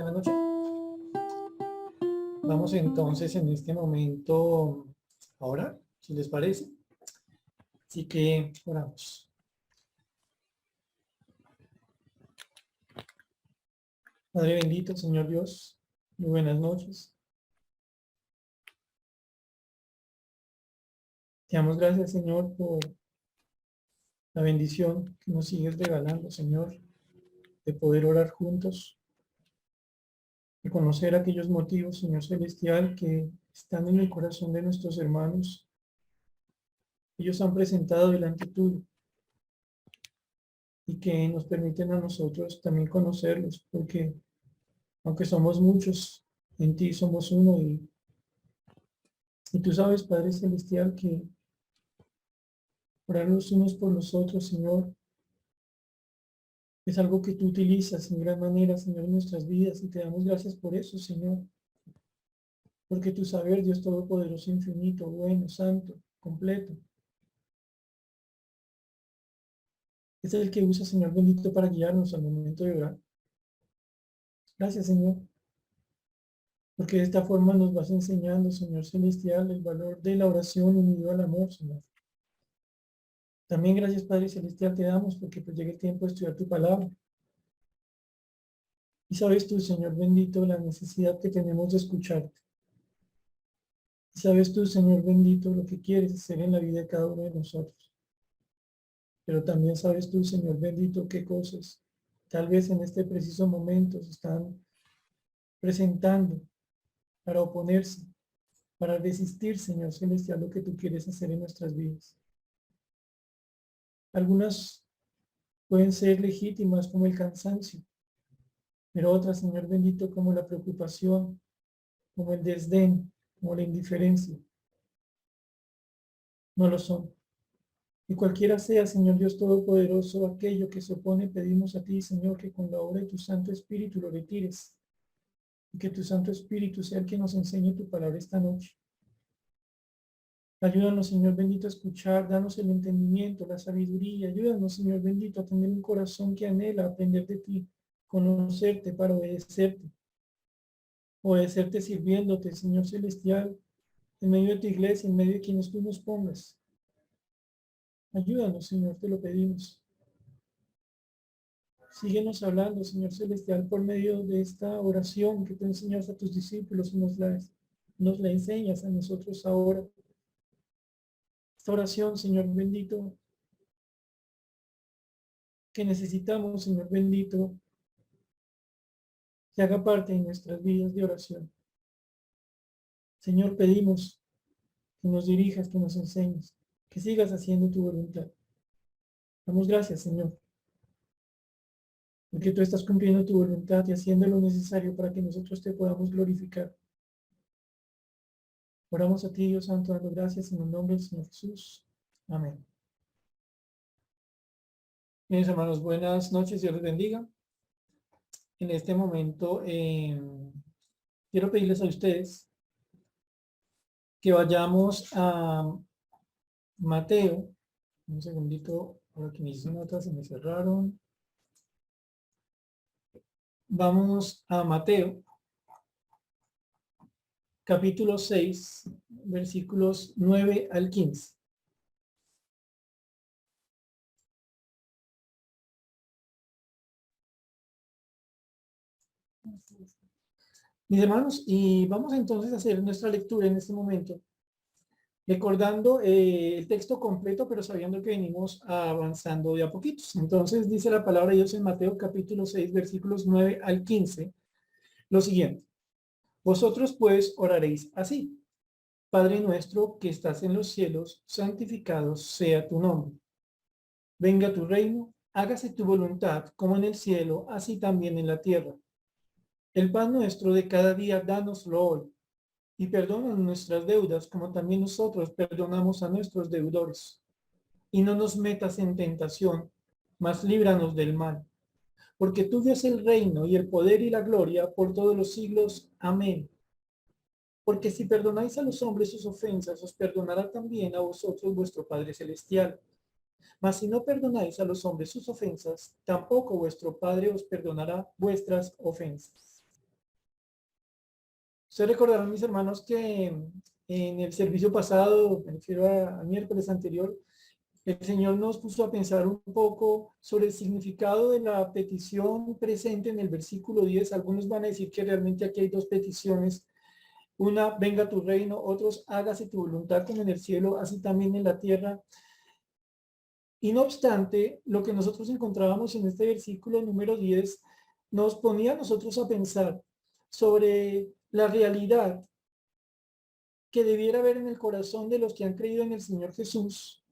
buenas noches. Vamos entonces en este momento a orar, si les parece. Así que oramos. Padre bendito, Señor Dios, muy buenas noches. Te damos gracias, Señor, por la bendición que nos sigues regalando, Señor, de poder orar juntos, de conocer aquellos motivos, Señor Celestial, que están en el corazón de nuestros hermanos. Ellos han presentado delante tuyo y que nos permiten a nosotros también conocerlos, porque aunque somos muchos, en ti somos uno y tú sabes, Padre Celestial, que orar los unos por los otros, Señor, es algo que tú utilizas en gran manera, Señor, en nuestras vidas y te damos gracias por eso, Señor, porque tu saber, Dios Todopoderoso, infinito, bueno, santo, completo, es el que usa, Señor bendito, para guiarnos al momento de orar. Gracias, Señor, porque de esta forma nos vas enseñando, Señor Celestial, el valor de la oración unido al amor, Señor. También gracias, Padre Celestial, te damos porque pues llegue el tiempo de estudiar tu palabra. Y sabes tú, Señor bendito, la necesidad que tenemos de escucharte. Y sabes tú, Señor bendito, lo que quieres hacer en la vida de cada uno de nosotros. Pero también sabes tú, Señor bendito, qué cosas tal vez en este preciso momento se están presentando para oponerse, para resistir, Señor celestial, lo que tú quieres hacer en nuestras vidas. Algunas pueden ser legítimas como el cansancio, pero otras, Señor bendito, como la preocupación, como el desdén, como la indiferencia, no lo son. Y cualquiera sea, Señor Dios Todopoderoso, aquello que se opone, pedimos a ti, Señor, que con la obra de tu Santo Espíritu lo retires. Y que tu Santo Espíritu sea el que nos enseñe tu palabra esta noche. Ayúdanos, Señor bendito, a escuchar, danos el entendimiento, la sabiduría. Ayúdanos, Señor bendito, a tener un corazón que anhela aprender de ti, conocerte para obedecerte. Obedecerte sirviéndote, Señor Celestial, en medio de tu iglesia, en medio de quienes tú nos pongas. Ayúdanos, Señor, te lo pedimos. Síguenos hablando, Señor Celestial, por medio de esta oración que tú enseñas a tus discípulos y nos la enseñas a nosotros ahora. Esta oración, Señor bendito, que necesitamos, Señor bendito, que haga parte de nuestras vidas de oración. Señor, pedimos que nos dirijas, que nos enseñes, que sigas haciendo tu voluntad. Damos gracias, Señor, porque tú estás cumpliendo tu voluntad y haciendo lo necesario para que nosotros te podamos glorificar. Oramos a ti, Dios Santo, dando gracias en el nombre del Señor Jesús. Amén. Mis hermanos, buenas noches, Dios les bendiga. En este momento quiero pedirles a ustedes que vayamos a Mateo. Un segundito, ahora que mis notas se me cerraron. Vamos a Mateo, capítulo 6, versículos 9 al 15. Mis hermanos, y vamos entonces a hacer nuestra lectura en este momento, recordando el texto completo, pero sabiendo que venimos avanzando de a poquitos. Entonces dice la palabra de Dios en Mateo capítulo 6, versículos 9 al 15, lo siguiente. Vosotros pues oraréis así. Padre nuestro que estás en los cielos, santificado sea tu nombre. Venga tu reino, hágase tu voluntad como en el cielo, así también en la tierra. El pan nuestro de cada día, dánoslo hoy, y perdona nuestras deudas, como también nosotros perdonamos a nuestros deudores. Y no nos metas en tentación, mas líbranos del mal. Porque tuyo es el reino y el poder y la gloria por todos los siglos. Amén. Porque si perdonáis a los hombres sus ofensas, os perdonará también a vosotros vuestro Padre Celestial. Mas si no perdonáis a los hombres sus ofensas, tampoco vuestro Padre os perdonará vuestras ofensas. Ustedes recordarán, mis hermanos, que en el servicio pasado, me refiero al miércoles anterior, el Señor nos puso a pensar un poco sobre el significado de la petición presente en el versículo 10. Algunos van a decir que realmente aquí hay dos peticiones. Una, venga tu reino; otros, hágase tu voluntad como en el cielo, así también en la tierra. Y no obstante, lo que nosotros encontrábamos en este versículo número 10 nos ponía a nosotros a pensar sobre la realidad que debiera haber en el corazón de los que han creído en el Señor Jesús.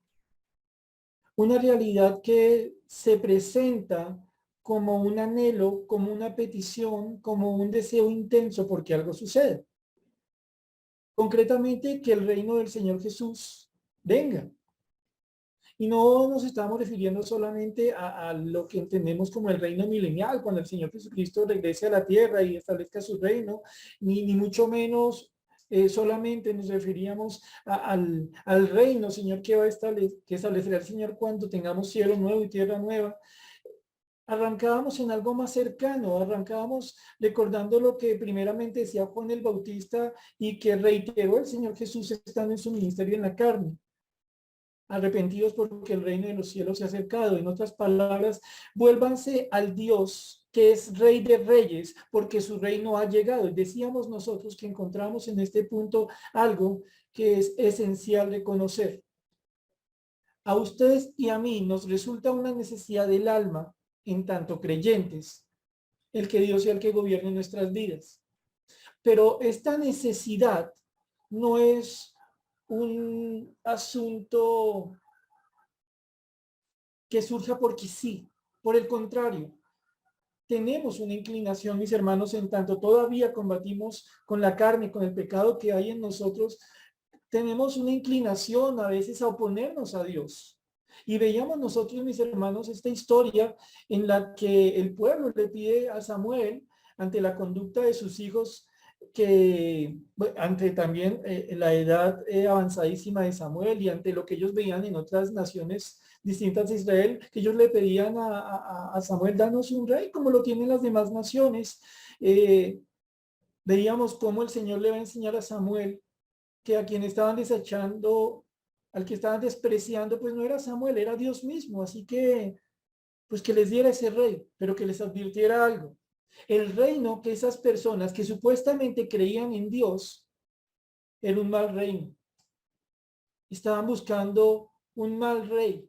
Una realidad que se presenta como un anhelo, como una petición, como un deseo intenso porque algo sucede. Concretamente, que el reino del Señor Jesús venga. Y no nos estamos refiriendo solamente a lo que entendemos como el reino milenial, cuando el Señor Jesucristo regrese a la tierra y establezca su reino, ni mucho menos solamente nos referíamos al reino, Señor, que va a que establecerá el Señor cuando tengamos cielo nuevo y tierra nueva. Arrancábamos en algo más cercano, arrancábamos recordando lo que primeramente decía Juan el Bautista y que reiteró el Señor Jesús estando en su ministerio en la carne. Arrepentidos porque el reino de los cielos se ha acercado. En otras palabras, vuélvanse al Dios que es Rey de Reyes, porque su reino ha llegado. Y decíamos nosotros que encontramos en este punto algo que es esencial de conocer. A ustedes y a mí nos resulta una necesidad del alma, en tanto creyentes, el que Dios sea el que gobierne nuestras vidas. Pero esta necesidad no es un asunto que surja porque sí. Por el contrario, tenemos una inclinación, mis hermanos, en tanto todavía combatimos con la carne, con el pecado que hay en nosotros, tenemos una inclinación a veces a oponernos a Dios. Y veíamos nosotros, mis hermanos, esta historia en la que el pueblo le pide a Samuel, ante la conducta de sus hijos, que ante también la edad avanzadísima de Samuel y ante lo que ellos veían en otras naciones distintas de Israel, que ellos le pedían a Samuel, danos un rey como lo tienen las demás naciones. Veíamos cómo el Señor le va a enseñar a Samuel que a quien estaban desechando, al que estaban despreciando, pues no era Samuel, era Dios mismo. Así que, pues que les diera ese rey, pero que les advirtiera algo. El reino que esas personas que supuestamente creían en Dios era un mal reino. Estaban buscando un mal rey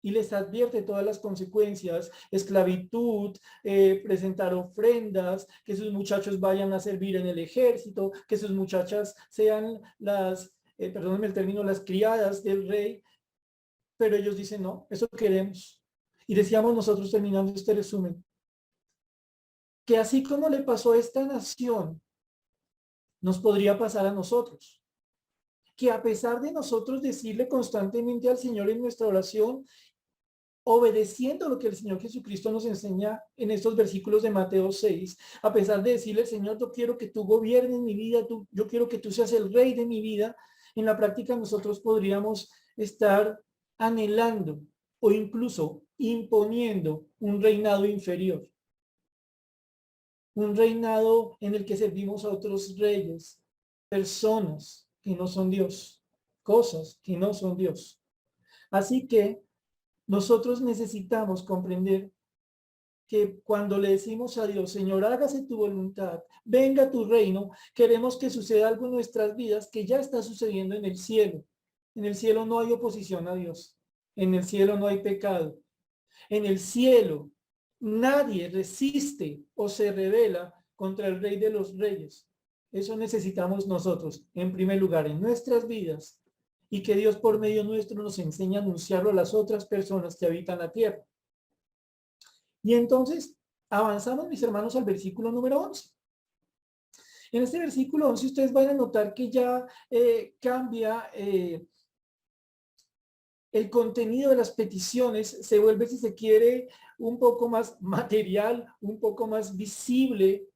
y les advierte todas las consecuencias: esclavitud, presentar ofrendas, que sus muchachos vayan a servir en el ejército, que sus muchachas sean las, perdónenme el término, las criadas del rey. Pero ellos dicen, no, eso queremos. Y decíamos nosotros, terminando este resumen, que así como le pasó a esta nación, nos podría pasar a nosotros. Que a pesar de nosotros decirle constantemente al Señor en nuestra oración, obedeciendo lo que el Señor Jesucristo nos enseña en estos versículos de Mateo 6, a pesar de decirle, Señor, yo quiero que tú gobiernes mi vida, yo quiero que tú seas el rey de mi vida, en la práctica nosotros podríamos estar anhelando o incluso imponiendo un reinado inferior, un reinado en el que servimos a otros reyes, personas que no son Dios, cosas que no son Dios. Así que nosotros necesitamos comprender que cuando le decimos a Dios, Señor, hágase tu voluntad, venga tu reino, queremos que suceda algo en nuestras vidas que ya está sucediendo en el cielo. En el cielo no hay oposición a Dios. En el cielo no hay pecado. En el cielo nadie resiste o se revela contra el Rey de los Reyes. Eso necesitamos nosotros, en primer lugar, en nuestras vidas, y que Dios por medio nuestro nos enseñe a anunciarlo a las otras personas que habitan la tierra. Y entonces avanzamos, mis hermanos, al versículo número 11. En este versículo 11 ustedes van a notar que ya cambia el contenido de las peticiones, se vuelve, si se quiere, un poco más material, un poco más visible.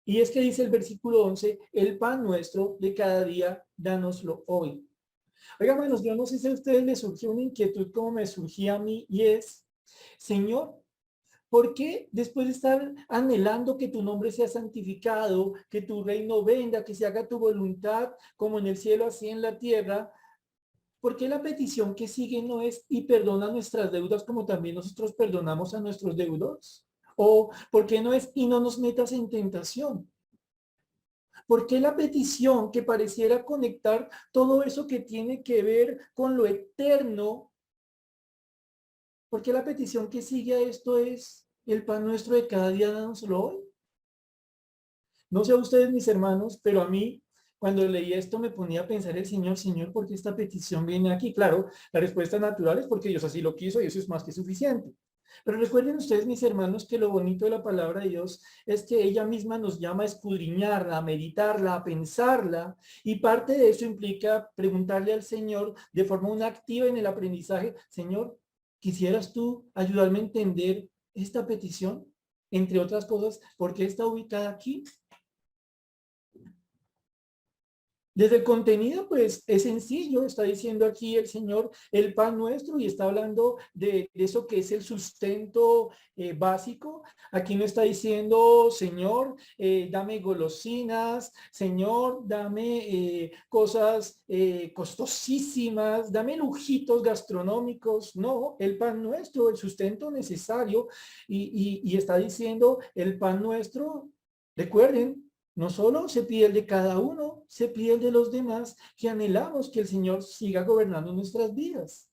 Y es que dice el versículo 11, el pan nuestro de cada día, dánoslo hoy. Oigan, hermanos, yo no sé si a ustedes les surgió una inquietud como me surgía a mí, y es, Señor, ¿Por qué después de estar anhelando que tu nombre sea santificado, que tu reino venga, que se haga tu voluntad como en el cielo, así en la tierra? ¿Por qué la petición que sigue no es y perdona nuestras deudas como también nosotros perdonamos a nuestros deudores? ¿O por qué no es y no nos metas en tentación? ¿Por qué la petición que pareciera conectar todo eso que tiene que ver con lo eterno? ¿Por qué la petición que sigue a esto es el pan nuestro de cada día, dánoslo hoy? No sé a ustedes, mis hermanos, pero a mí, cuando leí esto, me ponía a pensar el Señor, Señor, ¿por qué esta petición viene aquí? Claro, la respuesta natural es porque Dios así lo quiso y eso es más que suficiente. Pero recuerden ustedes, mis hermanos, que lo bonito de la palabra de Dios es que ella misma nos llama a escudriñarla, a meditarla, a pensarla, y parte de eso implica preguntarle al Señor de forma una activa en el aprendizaje, Señor, ¿quisieras tú ayudarme a entender esta petición? Entre otras cosas, ¿por qué está ubicada aquí? Desde el contenido, pues es sencillo, está diciendo aquí el Señor el pan nuestro y está hablando de eso que es el sustento básico. Aquí no está diciendo, Señor, dame golosinas, Señor, dame cosas costosísimas, dame lujitos gastronómicos. No, el pan nuestro, el sustento necesario y está diciendo el pan nuestro, recuerden. No solo se pide el de cada uno, se pide el de los demás que anhelamos que el Señor siga gobernando nuestras vidas.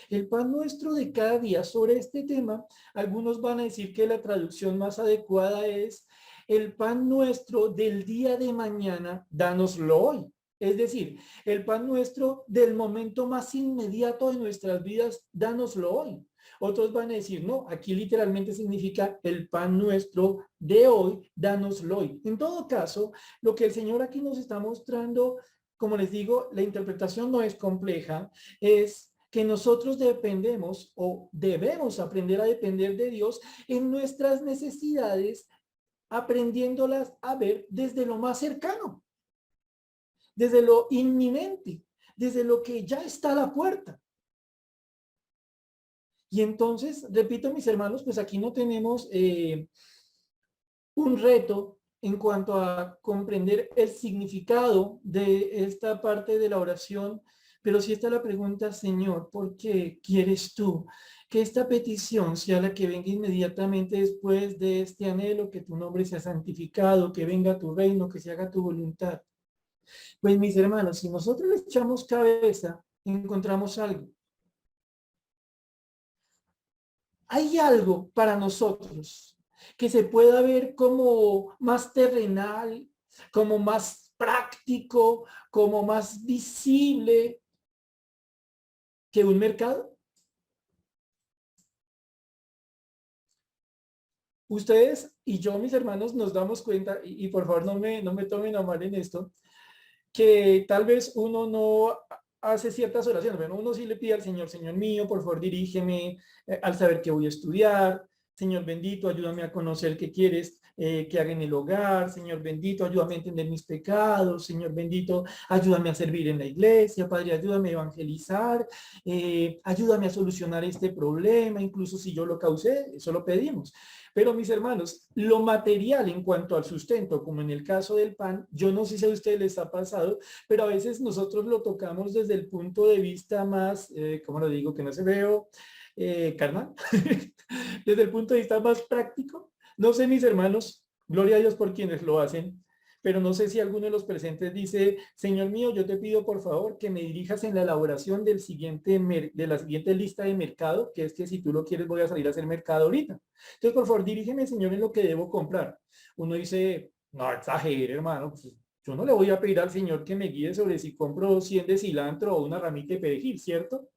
El pan nuestro de cada día. Sobre este tema, algunos van a decir que la traducción más adecuada es el pan nuestro del día de mañana, dánoslo hoy. Es decir, el pan nuestro del momento más inmediato de nuestras vidas, dánoslo hoy. Otros van a decir, no, aquí literalmente significa el pan nuestro de hoy, dánoslo hoy. En todo caso, lo que el Señor aquí nos está mostrando, como les digo, la interpretación no es compleja, es que nosotros dependemos o debemos aprender a depender de Dios en nuestras necesidades, aprendiéndolas a ver desde lo más cercano, desde lo inminente, desde lo que ya está a la puerta. Y entonces, repito, mis hermanos, pues aquí no tenemos un reto en cuanto a comprender el significado de esta parte de la oración, pero sí está la pregunta, Señor, ¿por qué quieres tú que esta petición sea la que venga inmediatamente después de este anhelo, que tu nombre sea santificado, que venga tu reino, que se haga tu voluntad? Pues mis hermanos, si nosotros le echamos cabeza, encontramos algo. Hay algo para nosotros que se pueda ver como más terrenal, como más práctico, como más visible que un mercado. Ustedes y yo, mis hermanos, nos damos cuenta, y por favor no me tomen a mal en esto, que tal vez uno no hace ciertas oraciones. Bueno, uno sí le pide al Señor, Señor mío, por favor dirígeme al saber que voy a estudiar. Señor bendito, ayúdame a conocer qué quieres que haga en el hogar. Señor bendito, ayúdame a entender mis pecados. Señor bendito, ayúdame a servir en la iglesia. Padre, ayúdame a evangelizar. Ayúdame a solucionar este problema, incluso si yo lo causé, eso lo pedimos. Pero mis hermanos, lo material en cuanto al sustento, como en el caso del pan, yo no sé si a ustedes les ha pasado, pero a veces nosotros lo tocamos desde el punto de vista más, ¿cómo lo digo? Que no se veo carnal, desde el punto de vista más práctico. No sé, mis hermanos, gloria a Dios por quienes lo hacen, pero no sé si alguno de los presentes dice, Señor mío, yo te pido por favor que me dirijas en la elaboración de la siguiente lista de mercado, que es que si tú lo quieres voy a salir a hacer mercado ahorita. Entonces, por favor, dirígeme, Señor, en lo que debo comprar. Uno dice, no exagere, hermano, pues, yo no le voy a pedir al Señor que me guíe sobre si compro 100 de cilantro o una ramita de perejil, ¿cierto?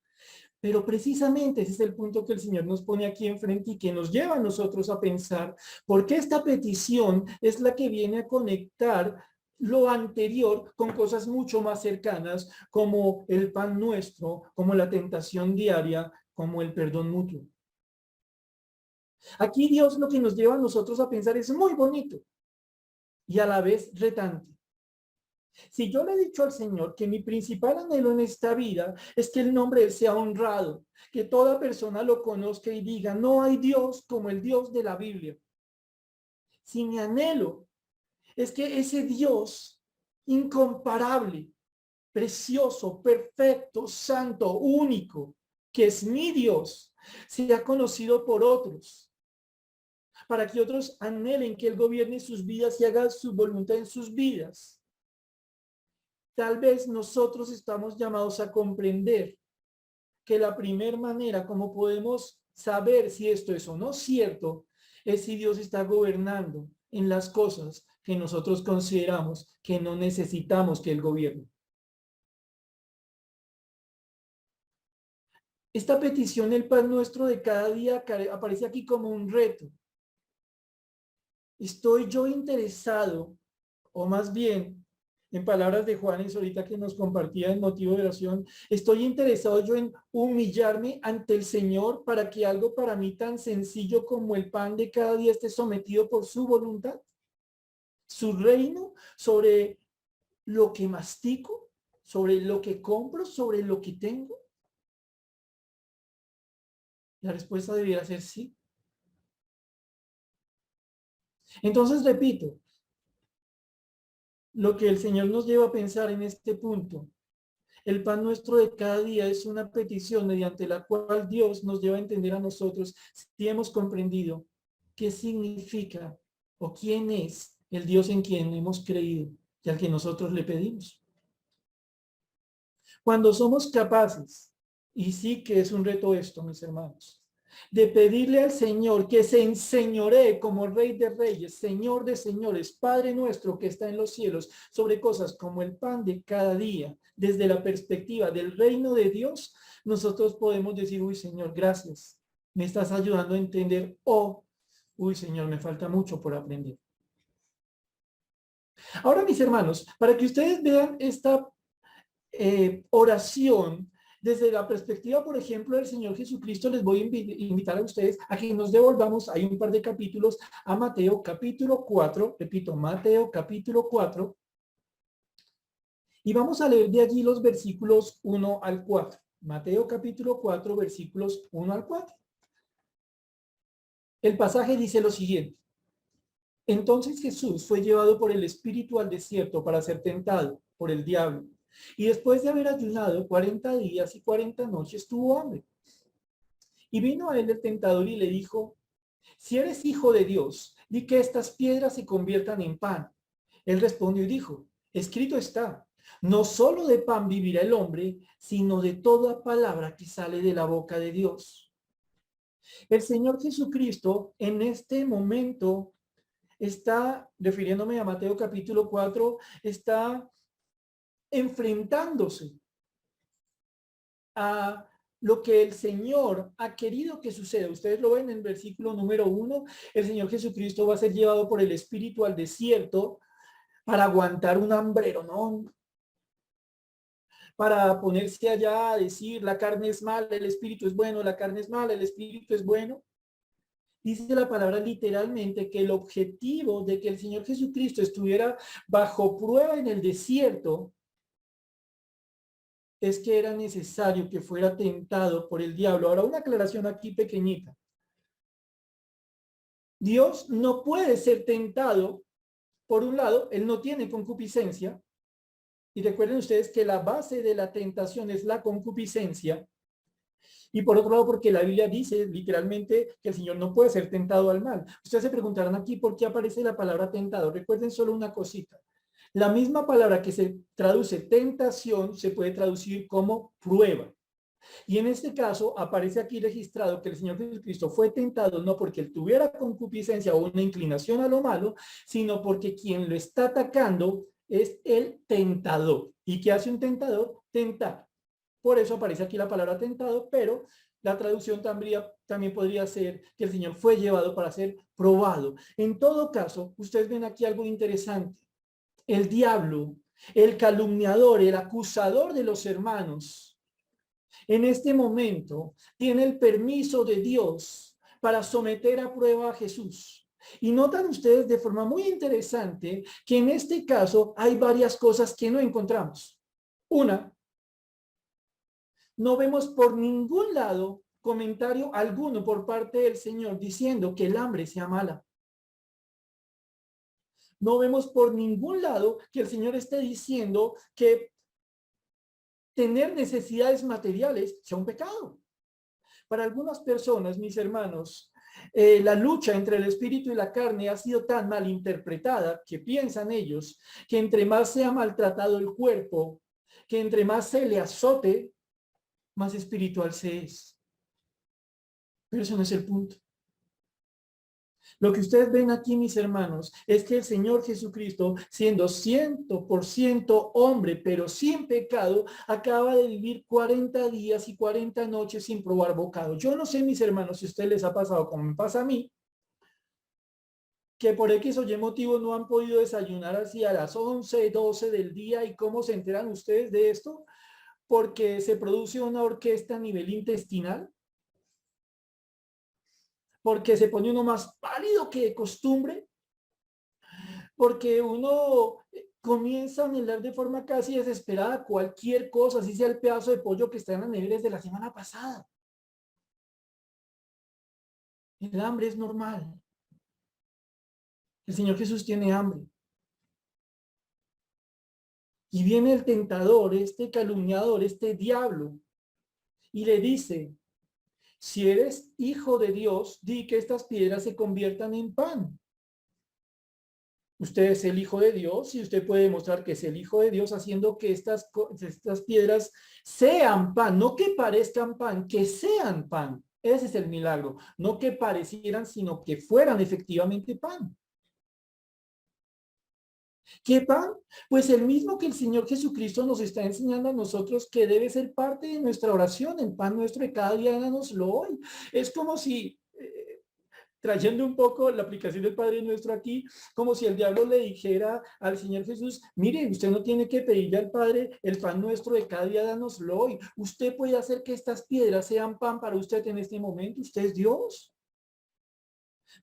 Pero precisamente ese es el punto que el Señor nos pone aquí enfrente y que nos lleva a nosotros a pensar por qué esta petición es la que viene a conectar lo anterior con cosas mucho más cercanas como el pan nuestro, como la tentación diaria, como el perdón mutuo. Aquí Dios lo que nos lleva a nosotros a pensar es muy bonito y a la vez retante. Si yo le he dicho al Señor que mi principal anhelo en esta vida es que el nombre de Él sea honrado, que toda persona lo conozca y diga, no hay Dios como el Dios de la Biblia. Si mi anhelo es que ese Dios incomparable, precioso, perfecto, santo, único, que es mi Dios, sea conocido por otros, para que otros anhelen que Él gobierne sus vidas y haga su voluntad en sus vidas. Tal vez nosotros estamos llamados a comprender que la primera manera como podemos saber si esto es o no cierto es si Dios está gobernando en las cosas que nosotros consideramos que no necesitamos que Él gobierne. Esta petición, el pan nuestro de cada día, aparece aquí como un reto. Estoy yo interesado, o más bien, en palabras de Juanes, ahorita que nos compartía el motivo de oración, estoy interesado yo en humillarme ante el Señor para que algo para mí tan sencillo como el pan de cada día esté sometido por su voluntad, su reino sobre lo que mastico, sobre lo que compro, sobre lo que tengo. La respuesta debiera ser sí. Entonces, repito, lo que el Señor nos lleva a pensar en este punto. El pan nuestro de cada día es una petición mediante la cual Dios nos lleva a entender a nosotros si hemos comprendido qué significa o quién es el Dios en quien hemos creído y al que nosotros le pedimos. Cuando somos capaces, y sí que es un reto esto, mis hermanos, de pedirle al Señor que se enseñoree como Rey de Reyes, Señor de Señores, Padre nuestro que está en los cielos, sobre cosas como el pan de cada día, desde la perspectiva del reino de Dios, nosotros podemos decir, uy Señor, gracias, me estás ayudando a entender, uy Señor, me falta mucho por aprender. Ahora, mis hermanos, para que ustedes vean esta oración desde la perspectiva, por ejemplo, del Señor Jesucristo, les voy a invitar a ustedes a que nos devolvamos, hay un par de capítulos, a Mateo capítulo 4, repito, Mateo capítulo 4, y vamos a leer de allí los versículos 1 al 4. Mateo capítulo 4, versículos 1 al 4. El pasaje dice lo siguiente. Entonces Jesús fue llevado por el Espíritu al desierto para ser tentado por el diablo. Y después de haber ayunado 40 días y 40 noches, tuvo hambre. Y vino a él el tentador y le dijo, si eres hijo de Dios, di que estas piedras se conviertan en pan. Él respondió y dijo, escrito está, no solo de pan vivirá el hombre, sino de toda palabra que sale de la boca de Dios. El Señor Jesucristo en este momento está, refiriéndome a Mateo capítulo 4, está enfrentándose a lo que el Señor ha querido que suceda. Ustedes lo ven en el versículo número 1, el Señor Jesucristo va a ser llevado por el Espíritu al desierto para aguantar un hambrero, ¿no? Para ponerse allá a decir, la carne es mala, el Espíritu es bueno, la carne es mala, el Espíritu es bueno. Dice la palabra literalmente que el objetivo de que el Señor Jesucristo estuviera bajo prueba en el desierto es que era necesario que fuera tentado por el diablo. Ahora, una aclaración aquí pequeñita. Dios no puede ser tentado. Por un lado, Él no tiene concupiscencia. Y recuerden ustedes que la base de la tentación es la concupiscencia. Y por otro lado, porque la Biblia dice literalmente que el Señor no puede ser tentado al mal. Ustedes se preguntarán aquí por qué aparece la palabra tentado. Recuerden solo una cosita. La misma palabra que se traduce tentación se puede traducir como prueba. Y en este caso aparece aquí registrado que el Señor Jesucristo fue tentado no porque él tuviera concupiscencia o una inclinación a lo malo, sino porque quien lo está atacando es el tentador. ¿Y qué hace un tentador? Tentar. Por eso aparece aquí la palabra tentado, pero la traducción también podría ser que el Señor fue llevado para ser probado. En todo caso, ustedes ven aquí algo interesante. El diablo, el calumniador, el acusador de los hermanos, en este momento tiene el permiso de Dios para someter a prueba a Jesús. Y notan ustedes de forma muy interesante que en este caso hay varias cosas que no encontramos. Una, no vemos por ningún lado comentario alguno por parte del Señor diciendo que el hambre sea mala. No vemos por ningún lado que el Señor esté diciendo que tener necesidades materiales sea un pecado. Para algunas personas, mis hermanos, la lucha entre el espíritu y la carne ha sido tan mal interpretada que piensan ellos que entre más sea maltratado el cuerpo, que entre más se le azote, más espiritual se es. Pero eso no es el punto. Lo que ustedes ven aquí, mis hermanos, es que el Señor Jesucristo, siendo 100% hombre, pero sin pecado, acaba de vivir 40 días y 40 noches sin probar bocado. Yo no sé, mis hermanos, si a ustedes les ha pasado como me pasa a mí, que por X o Y motivo no han podido desayunar así a las 11, 12 del día. ¿Y cómo se enteran ustedes de esto? Porque se produce una orquesta a nivel intestinal, porque se pone uno más pálido que de costumbre, porque uno comienza a anhelar de forma casi desesperada cualquier cosa, así sea el pedazo de pollo que está en la nevera desde la semana pasada. El hambre es normal. El Señor Jesús tiene hambre. Y viene el tentador, este calumniador, este diablo, y le dice, si eres hijo de Dios, di que estas piedras se conviertan en pan. Usted es el Hijo de Dios y usted puede demostrar que es el Hijo de Dios haciendo que estas piedras sean pan, no que parezcan pan, que sean pan. Ese es el milagro, no que parecieran, sino que fueran efectivamente pan. ¿Qué pan? Pues el mismo que el Señor Jesucristo nos está enseñando a nosotros que debe ser parte de nuestra oración, el pan nuestro de cada día, dánoslo hoy. Es como si trayendo un poco la aplicación del Padre Nuestro aquí, como si el diablo le dijera al Señor Jesús, mire, usted no tiene que pedirle al Padre el pan nuestro de cada día, dánoslo hoy. Usted puede hacer que estas piedras sean pan para usted en este momento. Usted es Dios.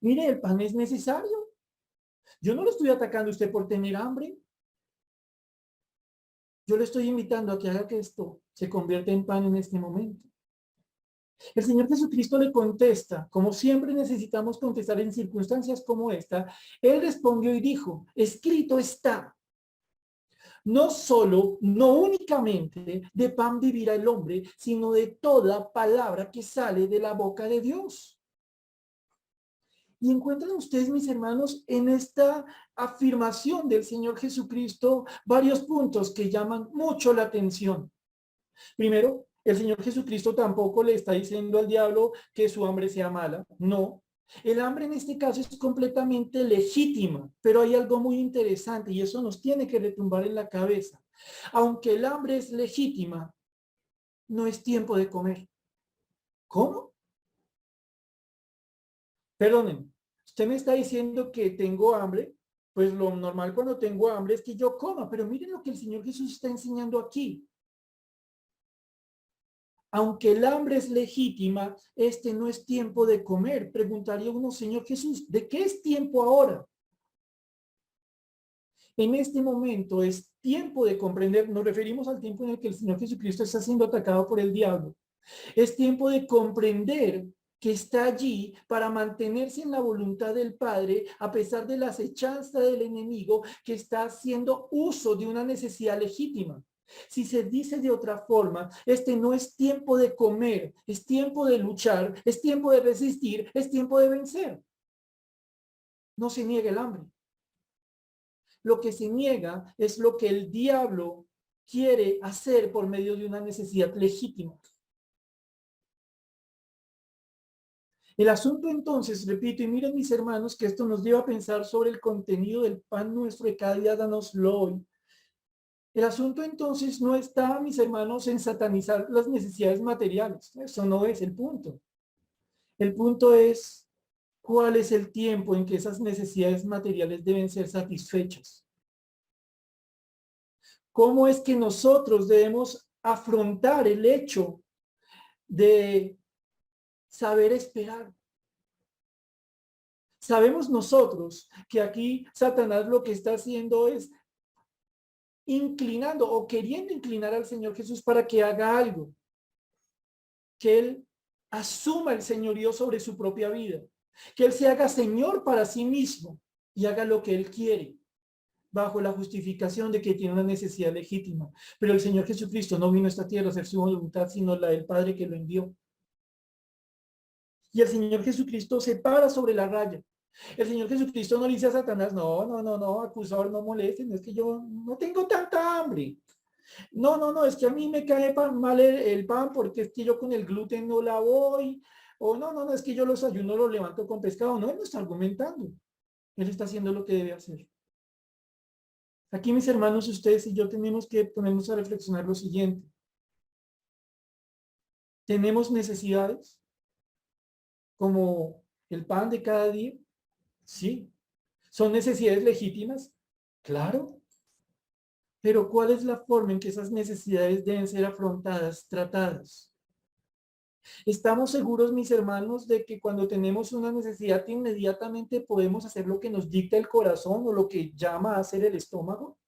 Mire, el pan es necesario. Yo no lo estoy atacando a usted por tener hambre. Yo le estoy invitando a que haga que esto se convierta en pan en este momento. El Señor Jesucristo le contesta, como siempre necesitamos contestar en circunstancias como esta. Él respondió y dijo, escrito está, no solo, no únicamente de pan vivirá el hombre, sino de toda palabra que sale de la boca de Dios. Y encuentran ustedes, mis hermanos, en esta afirmación del Señor Jesucristo varios puntos que llaman mucho la atención. Primero, el Señor Jesucristo tampoco le está diciendo al diablo que su hambre sea mala. No. El hambre en este caso es completamente legítima, pero hay algo muy interesante y eso nos tiene que retumbar en la cabeza. Aunque el hambre es legítima, no es tiempo de comer. ¿Cómo? Perdonen, usted me está diciendo que tengo hambre, pues lo normal cuando tengo hambre es que yo coma, pero miren lo que el Señor Jesús está enseñando aquí. Aunque el hambre es legítima, este no es tiempo de comer. Preguntaría uno, Señor Jesús, ¿de qué es tiempo ahora? En este momento es tiempo de comprender, nos referimos al tiempo en el que el Señor Jesucristo está siendo atacado por el diablo. Es tiempo de comprender que está allí para mantenerse en la voluntad del Padre a pesar de la acechanza del enemigo que está haciendo uso de una necesidad legítima. Si se dice de otra forma, este no es tiempo de comer, es tiempo de luchar, es tiempo de resistir, es tiempo de vencer. No se niega el hambre. Lo que se niega es lo que el diablo quiere hacer por medio de una necesidad legítima. El asunto entonces, repito, y miren mis hermanos, que esto nos lleva a pensar sobre el contenido del pan nuestro de cada día, danoslo hoy. El asunto entonces no está, mis hermanos, en satanizar las necesidades materiales. Eso no es el punto. El punto es cuál es el tiempo en que esas necesidades materiales deben ser satisfechas. ¿Cómo es que nosotros debemos afrontar el hecho de saber esperar? Sabemos nosotros que aquí Satanás lo que está haciendo es inclinando o queriendo inclinar al Señor Jesús para que haga algo, que Él asuma el señorío sobre su propia vida, que Él se haga Señor para sí mismo y haga lo que Él quiere, bajo la justificación de que tiene una necesidad legítima. Pero el Señor Jesucristo no vino a esta tierra a hacer su voluntad, sino la del Padre que lo envió. Y el Señor Jesucristo se para sobre la raya. El Señor Jesucristo no le dice a Satanás, no, acusador, no molesten, es que yo no tengo tanta hambre. No, es que a mí me cae mal el pan porque es que yo con el gluten no la voy. O no, es que yo los ayuno los levanto con pescado. No, él no está argumentando. Él está haciendo lo que debe hacer. Aquí, mis hermanos, ustedes y yo tenemos que ponernos a reflexionar lo siguiente. ¿Tenemos necesidades como el pan de cada día? Sí. ¿Son necesidades legítimas? Claro. Pero ¿cuál es la forma en que esas necesidades deben ser afrontadas, tratadas? ¿Estamos seguros, mis hermanos, de que cuando tenemos una necesidad inmediatamente podemos hacer lo que nos dicta el corazón o lo que llama a hacer el estómago?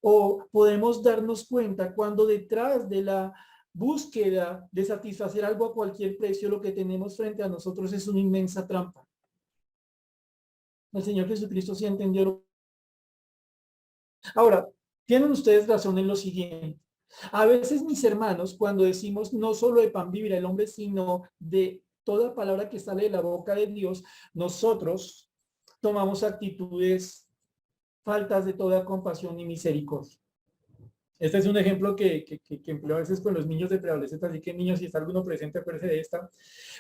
¿O podemos darnos cuenta cuando detrás de la búsqueda de satisfacer algo a cualquier precio, lo que tenemos frente a nosotros es una inmensa trampa? El Señor Jesucristo sí entendió. Ahora, tienen ustedes razón en lo siguiente. A veces, mis hermanos, cuando decimos no solo de pan vivirá el hombre, sino de toda palabra que sale de la boca de Dios, nosotros tomamos actitudes faltas de toda compasión y misericordia. Este es un ejemplo que empleo a veces con los niños de preadolescentes, así que niños, si está alguno presente, acuérdense de esta.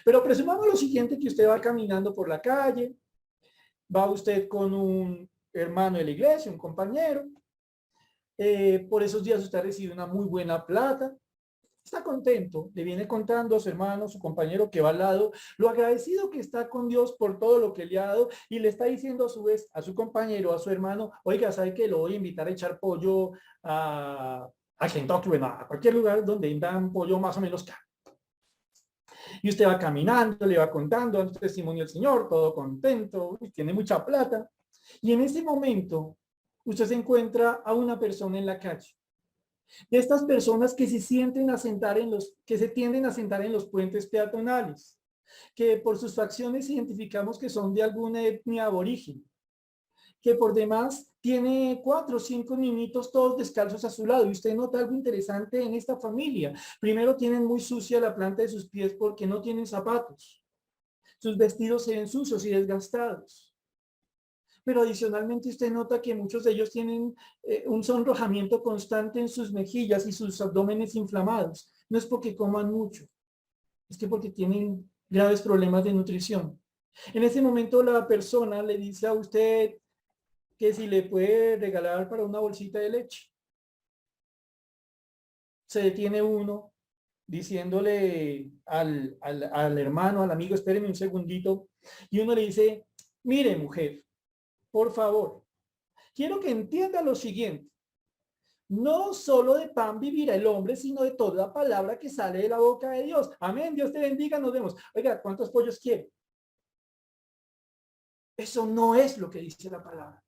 Pero presumamos lo siguiente, que usted va caminando por la calle, va usted con un hermano de la iglesia, un compañero, por esos días usted recibe una muy buena plata, está contento, le viene contando a su hermano, su compañero que va al lado, lo agradecido que está con Dios por todo lo que le ha dado y le está diciendo a su vez a su compañero, a su hermano, oiga, ¿sabe que lo voy a invitar a echar pollo a Kentucky, bueno, a cualquier lugar donde vendan pollo más o menos caro? Y usted va caminando, le va contando, dando testimonio al Señor, todo contento, tiene mucha plata. Y en ese momento, usted se encuentra a una persona en la calle. De estas personas que se sienten a sentar que se tienden a sentar en los puentes peatonales, que por sus facciones identificamos que son de alguna etnia aborigen, que por demás tiene 4 o 5 niñitos todos descalzos a su lado. Y usted nota algo interesante en esta familia. Primero, tienen muy sucia la planta de sus pies porque no tienen zapatos. Sus vestidos se ven sucios y desgastados. Pero adicionalmente usted nota que muchos de ellos tienen un sonrojamiento constante en sus mejillas y sus abdómenes inflamados. No es porque coman mucho, es que porque tienen graves problemas de nutrición. En ese momento la persona le dice a usted que si le puede regalar para una bolsita de leche. Se detiene uno diciéndole al hermano, al amigo, espéreme un segundito, y uno le dice, mire mujer, por favor, quiero que entienda lo siguiente. No solo de pan vivirá el hombre, sino de toda palabra que sale de la boca de Dios. Amén, Dios te bendiga, nos vemos. Oiga, ¿cuántos pollos quiere? Eso no es lo que dice la palabra.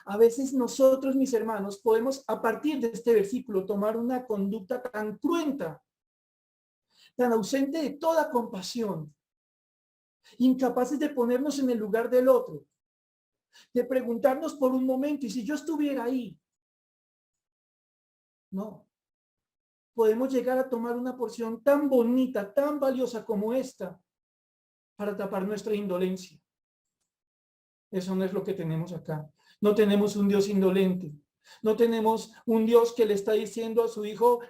A veces nosotros, mis hermanos, podemos a partir de este versículo tomar una conducta tan cruenta, tan ausente de toda compasión, incapaces de ponernos en el lugar del otro, de preguntarnos por un momento, ¿y si yo estuviera ahí? No. Podemos llegar a tomar una porción tan bonita, tan valiosa como esta, para tapar nuestra indolencia. Eso no es lo que tenemos acá. No tenemos un Dios indolente. No tenemos un Dios que le está diciendo a su hijo,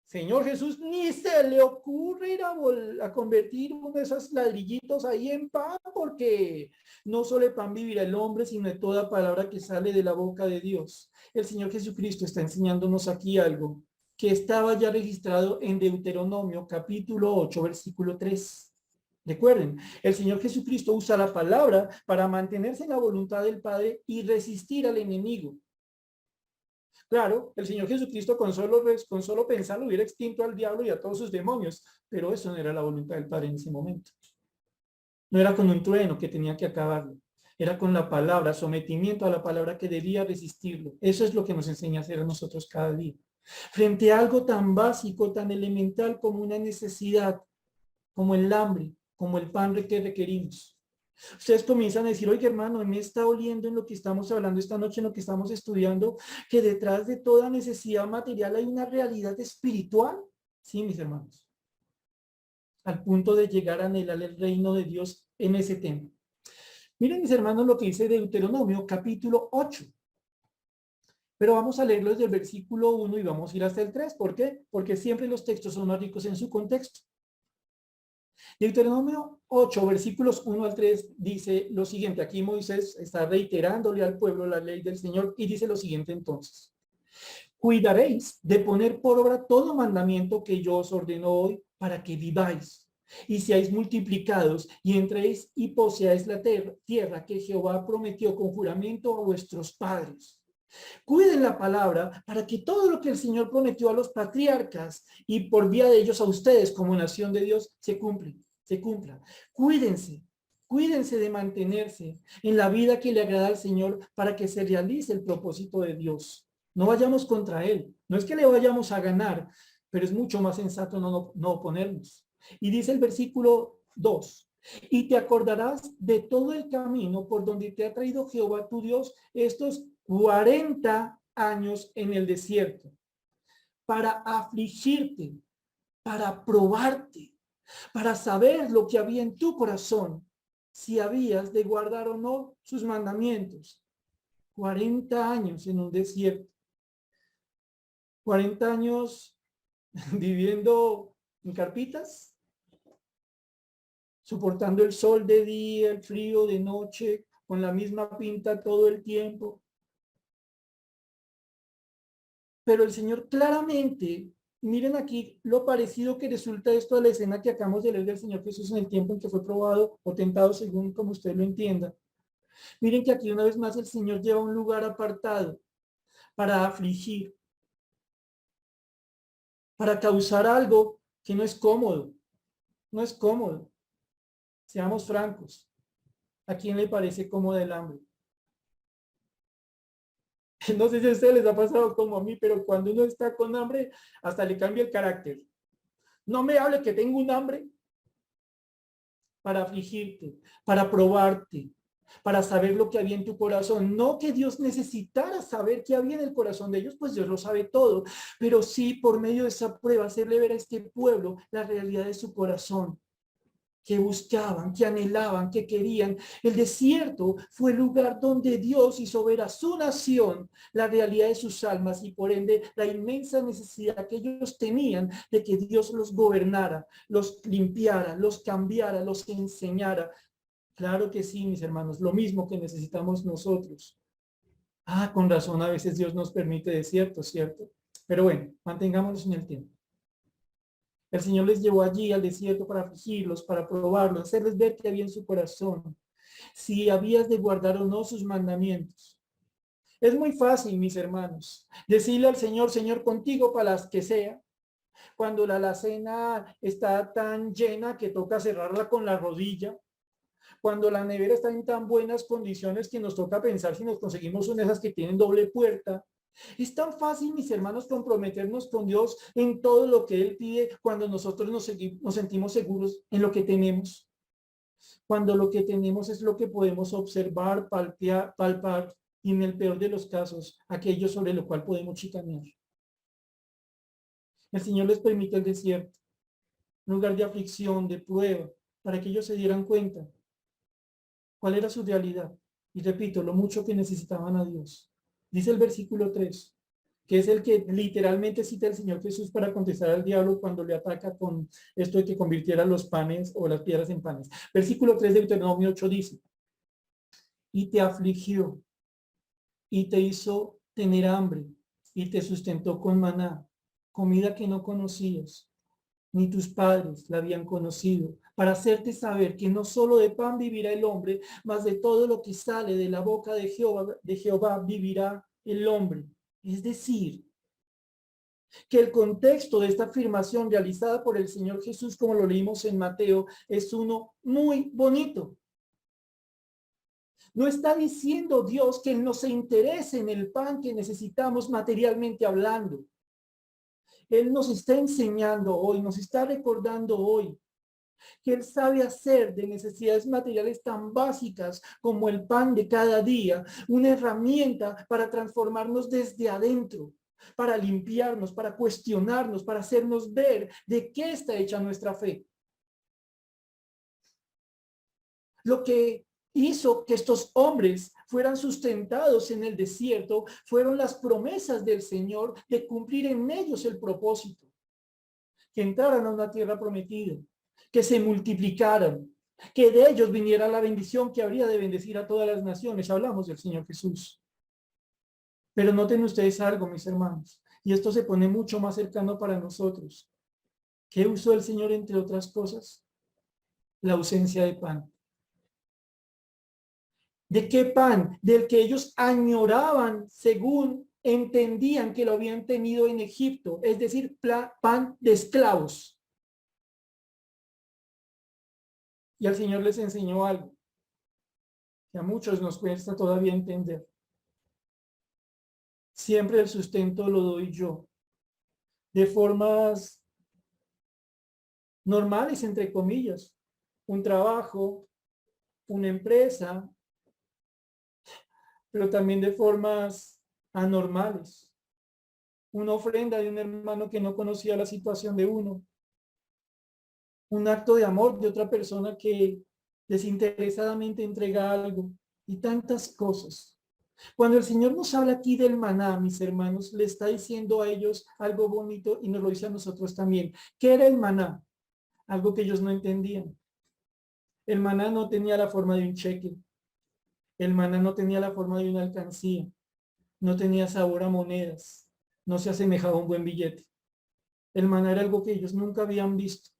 Señor Jesús, ni se le ocurre ir a convertir uno de esos ladrillitos ahí en pan, porque no solo de pan vivirá el hombre, sino de toda palabra que sale de la boca de Dios. El Señor Jesucristo está enseñándonos aquí algo que estaba ya registrado en Deuteronomio capítulo 8, versículo 3. Recuerden, el Señor Jesucristo usa la palabra para mantenerse en la voluntad del Padre y resistir al enemigo. Claro, el Señor Jesucristo con solo pensarlo hubiera extinto al diablo y a todos sus demonios, pero eso no era la voluntad del Padre en ese momento. No era con un trueno que tenía que acabarlo. Era con la palabra, sometimiento a la palabra que debía resistirlo. Eso es lo que nos enseña a hacer a nosotros cada día. Frente a algo tan básico, tan elemental como una necesidad, como el hambre, como el pan que requerimos. Ustedes comienzan a decir, oye hermano, me está oliendo en lo que estamos hablando esta noche, en lo que estamos estudiando, que detrás de toda necesidad material hay una realidad espiritual. Sí, mis hermanos, al punto de llegar a anhelar el reino de Dios en ese tema. Miren, mis hermanos, lo que dice Deuteronomio, capítulo 8. Pero vamos a leerlo desde el versículo 1 y vamos a ir hasta el 3. ¿Por qué? Porque siempre los textos son más ricos en su contexto. Deuteronomio 8, versículos 1 al 3, dice lo siguiente. Aquí Moisés está reiterándole al pueblo la ley del Señor y dice lo siguiente entonces. Cuidaréis de poner por obra todo mandamiento que yo os ordeno hoy para que viváis y seáis multiplicados y entréis y poseáis la tierra que Jehová prometió con juramento a vuestros padres. Cuiden la palabra para que todo lo que el Señor prometió a los patriarcas y por vía de ellos a ustedes como nación de Dios se cumpla. Cuídense de mantenerse en la vida que le agrada al Señor para que se realice el propósito de Dios. No vayamos contra Él. No es que le vayamos a ganar, pero es mucho más sensato no oponernos. Y dice el versículo 2. Y te acordarás de todo el camino por donde te ha traído Jehová tu Dios estos 40 años en el desierto, para afligirte, para probarte, para saber lo que había en tu corazón, si habías de guardar o no sus mandamientos. 40 años en un desierto. 40 años viviendo en carpitas, soportando el sol de día, el frío de noche, con la misma pinta todo el tiempo. Pero el Señor claramente, miren aquí lo parecido que resulta esto a la escena que acabamos de leer del Señor Jesús en el tiempo en que fue probado o tentado según como usted lo entienda. Miren que aquí una vez más el Señor lleva un lugar apartado para afligir, para causar algo que no es cómodo, no es cómodo. Seamos francos, ¿a quién le parece cómodo el hambre? No sé si a ustedes les ha pasado como a mí, pero cuando uno está con hambre, hasta le cambia el carácter. No me hable que tengo un hambre para afligirte, para probarte, para saber lo que había en tu corazón. No que Dios necesitara saber qué había en el corazón de ellos, pues Dios lo sabe todo, pero sí por medio de esa prueba hacerle ver a este pueblo la realidad de su corazón, que buscaban, que anhelaban, que querían. El desierto fue el lugar donde Dios hizo ver a su nación la realidad de sus almas y por ende la inmensa necesidad que ellos tenían de que Dios los gobernara, los limpiara, los cambiara, los enseñara. Claro que sí, mis hermanos, lo mismo que necesitamos nosotros. Con razón, a veces Dios nos permite desiertos, ¿cierto? Pero bueno, mantengámonos en el tiempo. El Señor les llevó allí al desierto para afligirlos, para probarlos, hacerles ver que había en su corazón, si habías de guardar o no sus mandamientos. Es muy fácil, mis hermanos, decirle al Señor, Señor, contigo para las que sea, cuando la alacena está tan llena que toca cerrarla con la rodilla, cuando la nevera está en tan buenas condiciones que nos toca pensar si nos conseguimos una de esas que tienen doble puerta. Es tan fácil, mis hermanos, comprometernos con Dios en todo lo que Él pide cuando nosotros nos sentimos seguros en lo que tenemos. Cuando lo que tenemos es lo que podemos observar, palpar y en el peor de los casos, aquello sobre lo cual podemos chicanear. El Señor les permite el desierto, un lugar de aflicción, de prueba, para que ellos se dieran cuenta cuál era su realidad. Y repito, lo mucho que necesitaban a Dios. Dice el versículo 3, que es el que literalmente cita el Señor Jesús para contestar al diablo cuando le ataca con esto de que convirtiera los panes o las piedras en panes. Versículo 3 de Deuteronomio 8 dice, y te afligió, y te hizo tener hambre, y te sustentó con maná, comida que no conocías, ni tus padres la habían conocido, para hacerte saber que no solo de pan vivirá el hombre, mas de todo lo que sale de la boca de Jehová vivirá el hombre. Es decir, que el contexto de esta afirmación realizada por el Señor Jesús, como lo leímos en Mateo, es uno muy bonito. No está diciendo Dios que no se interese en el pan que necesitamos materialmente hablando. Él nos está enseñando hoy, nos está recordando hoy que Él sabe hacer de necesidades materiales tan básicas como el pan de cada día una herramienta para transformarnos desde adentro, para limpiarnos, para cuestionarnos, para hacernos ver de qué está hecha nuestra fe. Lo que hizo que estos hombres fueran sustentados en el desierto fueron las promesas del Señor de cumplir en ellos el propósito, que entraran a una tierra prometida, que se multiplicaran, que de ellos viniera la bendición que habría de bendecir a todas las naciones. Hablamos del Señor Jesús. Pero noten ustedes algo, mis hermanos, y esto se pone mucho más cercano para nosotros. ¿Qué usó el Señor entre otras cosas? La ausencia de pan. ¿De qué pan? Del que ellos añoraban según entendían que lo habían tenido en Egipto, es decir, pan de esclavos. Y al Señor les enseñó algo que a muchos nos cuesta todavía entender. Siempre el sustento lo doy yo, de formas normales, entre comillas, un trabajo, una empresa, pero también de formas anormales. Una ofrenda de un hermano que no conocía la situación de uno. Un acto de amor de otra persona que desinteresadamente entrega algo. Y tantas cosas. Cuando el Señor nos habla aquí del maná, mis hermanos, le está diciendo a ellos algo bonito y nos lo dice a nosotros también. ¿Qué era el maná? Algo que ellos no entendían. El maná no tenía la forma de un cheque. El maná no tenía la forma de una alcancía. No tenía sabor a monedas. No se asemejaba a un buen billete. El maná era algo que ellos nunca habían visto,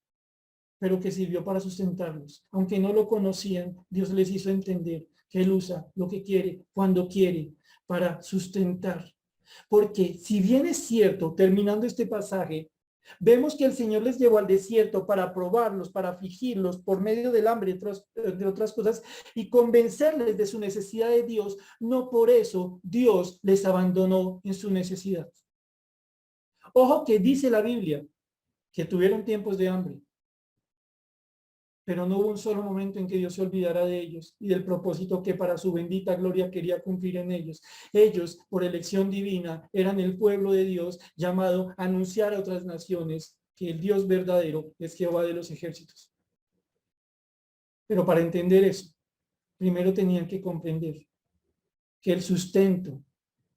pero que sirvió para sustentarlos. Aunque no lo conocían, Dios les hizo entender que Él usa lo que quiere, cuando quiere, para sustentar. Porque si bien es cierto, terminando este pasaje, vemos que el Señor les llevó al desierto para probarlos, para afligirlos por medio del hambre, de otras cosas, y convencerles de su necesidad de Dios. No por eso Dios les abandonó en su necesidad. Ojo que dice la Biblia que tuvieron tiempos de hambre, pero no hubo un solo momento en que Dios se olvidara de ellos y del propósito que para su bendita gloria quería cumplir en ellos. Ellos, por elección divina, eran el pueblo de Dios llamado a anunciar a otras naciones que el Dios verdadero es Jehová de los ejércitos. Pero para entender eso, primero tenían que comprender que el sustento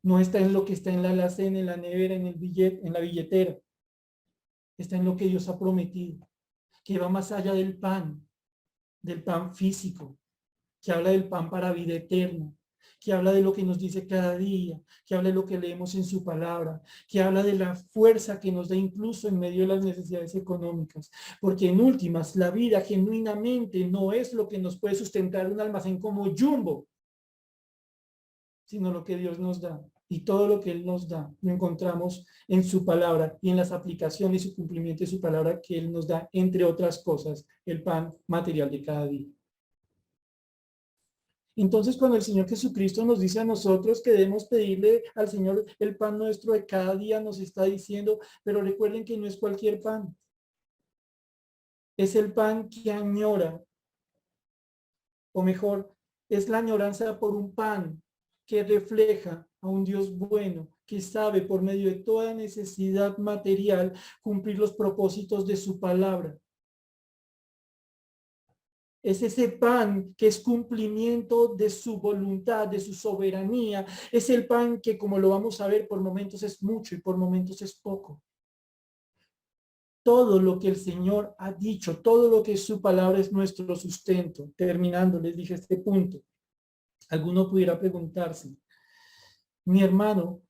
no está en lo que está en la alacena, en la nevera, en el billete, en la billetera. Está en lo que Dios ha prometido, que va más allá del pan físico, que habla del pan para vida eterna, que habla de lo que nos dice cada día, que habla de lo que leemos en su palabra, que habla de la fuerza que nos da incluso en medio de las necesidades económicas, porque en últimas la vida genuinamente no es lo que nos puede sustentar un almacén como Jumbo, sino lo que Dios nos da. Y todo lo que Él nos da lo encontramos en su palabra y en las aplicaciones y cumplimiento de su palabra que Él nos da, entre otras cosas, el pan material de cada día. Entonces, cuando el Señor Jesucristo nos dice a nosotros que debemos pedirle al Señor el pan nuestro de cada día, nos está diciendo, pero recuerden que no es cualquier pan. Es el pan que añora, o mejor, es la añoranza por un pan que refleja a un Dios bueno, que sabe por medio de toda necesidad material cumplir los propósitos de su palabra. Es ese pan que es cumplimiento de su voluntad, de su soberanía. Es el pan que, como lo vamos a ver, por momentos es mucho y por momentos es poco. Todo lo que el Señor ha dicho, todo lo que es su palabra es nuestro sustento. Terminando, les dije este punto. Alguno pudiera preguntarse, mi hermano,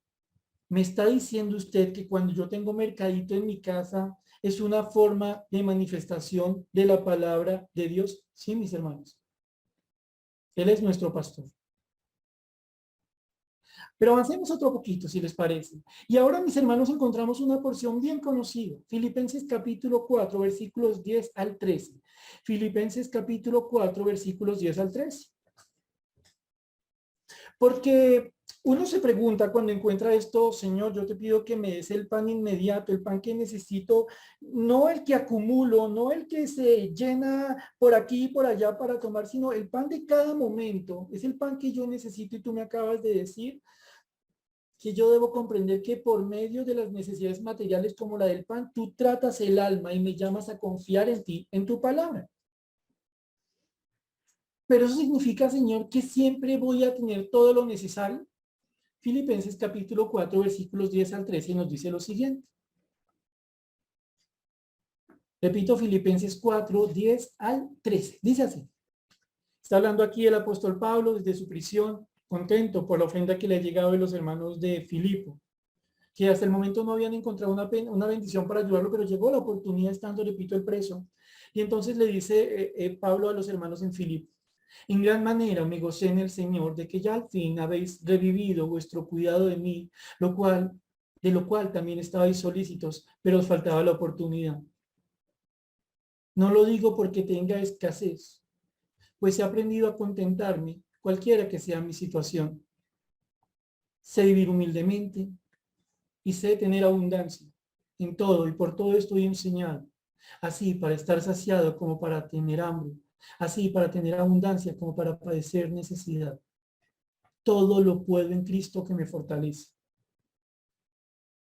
¿me está diciendo usted que cuando yo tengo mercadito en mi casa es una forma de manifestación de la palabra de Dios? Sí, mis hermanos. Él es nuestro pastor. Pero avancemos otro poquito, si les parece. Y ahora, mis hermanos, encontramos una porción bien conocida. Filipenses capítulo 4, versículos 10 al 13. Filipenses capítulo 4, versículos 10 al 13. Porque uno se pregunta cuando encuentra esto: Señor, yo te pido que me des el pan inmediato, el pan que necesito, no el que acumulo, no el que se llena por aquí y por allá para tomar, sino el pan de cada momento. Es el pan que yo necesito, y tú me acabas de decir que yo debo comprender que por medio de las necesidades materiales como la del pan, tú tratas el alma y me llamas a confiar en ti, en tu palabra. Pero eso significa, Señor, que siempre voy a tener todo lo necesario. Filipenses capítulo 4, versículos 10 al 13 nos dice lo siguiente. Repito, Filipenses 4, 10 al 13. Dice así. Está hablando aquí el apóstol Pablo desde su prisión, contento por la ofrenda que le ha llegado de los hermanos de Filipo, que hasta el momento no habían encontrado una bendición para ayudarlo, pero llegó la oportunidad estando, repito, el preso. Y entonces le dice Pablo a los hermanos en Filipo: en gran manera me gocé en el Señor de que ya al fin habéis revivido vuestro cuidado de mí, de lo cual también estabais solícitos, pero os faltaba la oportunidad. No lo digo porque tenga escasez, pues he aprendido a contentarme, cualquiera que sea mi situación. Sé vivir humildemente y sé tener abundancia en todo, y por todo estoy enseñado, así para estar saciado como para tener hambre, así para tener abundancia como para padecer necesidad. Todo lo puedo en Cristo que me fortalece.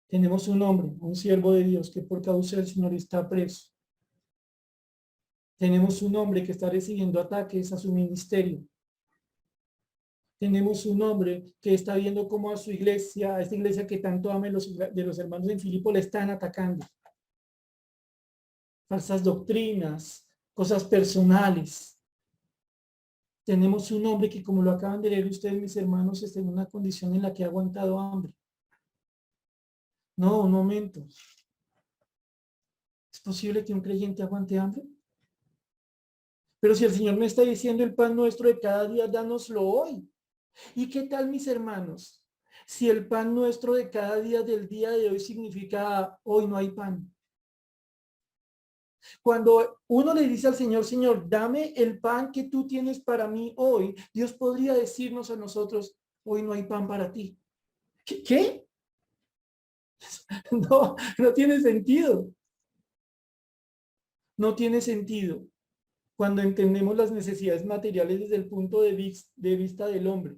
Tenemos un hombre, un siervo de Dios, que por causa del Señor está preso. Tenemos un hombre que está recibiendo ataques a su ministerio. Tenemos un hombre que está viendo cómo a su iglesia, a esta iglesia que tanto ama de los hermanos en Filipo, le están atacando. Falsas doctrinas, cosas personales. Tenemos un hombre que, como lo acaban de leer ustedes, mis hermanos, está en una condición en la que ha aguantado hambre. No, un momento. ¿Es posible que un creyente aguante hambre? Pero si el Señor me está diciendo: el pan nuestro de cada día, dánoslo hoy. ¿Y qué tal, mis hermanos? Si el pan nuestro de cada día del día de hoy significa hoy no hay pan. Cuando uno le dice al Señor: Señor, dame el pan que tú tienes para mí hoy, Dios podría decirnos a nosotros: hoy no hay pan para ti. ¿Qué? No, no tiene sentido. No tiene sentido cuando entendemos las necesidades materiales desde el punto de vista del hombre.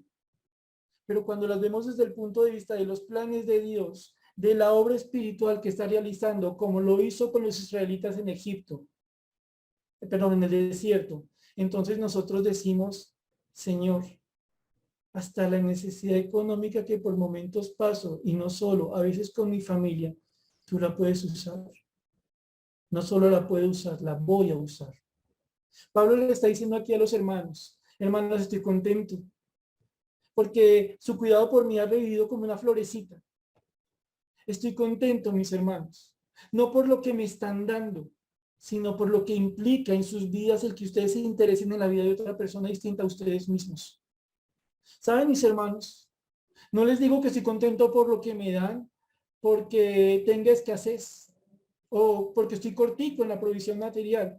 Pero cuando las vemos desde el punto de vista de los planes de Dios, de la obra espiritual que está realizando, como lo hizo con los israelitas en Egipto, perdón, en el desierto, entonces nosotros decimos: Señor, hasta la necesidad económica que por momentos paso, y no solo, a veces con mi familia, tú la puedes usar. No solo la puedo usar, la voy a usar. Pablo le está diciendo aquí a los hermanos: hermanos, estoy contento, porque su cuidado por mí ha revivido como una florecita. Estoy contento, mis hermanos, no por lo que me están dando, sino por lo que implica en sus vidas el que ustedes se interesen en la vida de otra persona distinta a ustedes mismos. ¿Saben, mis hermanos? No les digo que estoy contento por lo que me dan, porque tenga escasez o porque estoy cortico en la provisión material.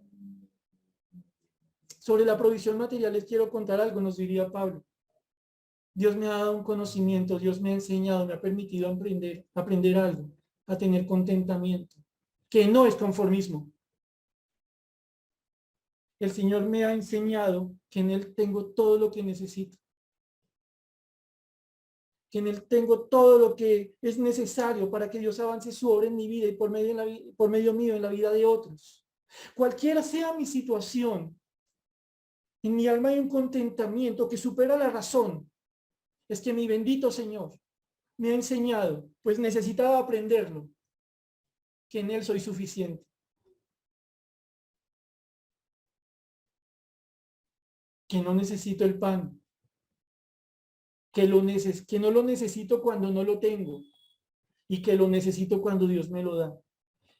Sobre la provisión material les quiero contar algo, nos diría Pablo. Dios me ha dado un conocimiento, Dios me ha enseñado, me ha permitido aprender algo, a tener contentamiento, que no es conformismo. El Señor me ha enseñado que en Él tengo todo lo que necesito, que en Él tengo todo lo que es necesario para que Dios avance su obra en mi vida y por medio mío en la vida de otros. Cualquiera sea mi situación, en mi alma hay un contentamiento que supera la razón. Es que mi bendito Señor me ha enseñado, pues necesitaba aprenderlo, que en Él soy suficiente. Que no necesito el pan, que no lo necesito cuando no lo tengo y que lo necesito cuando Dios me lo da.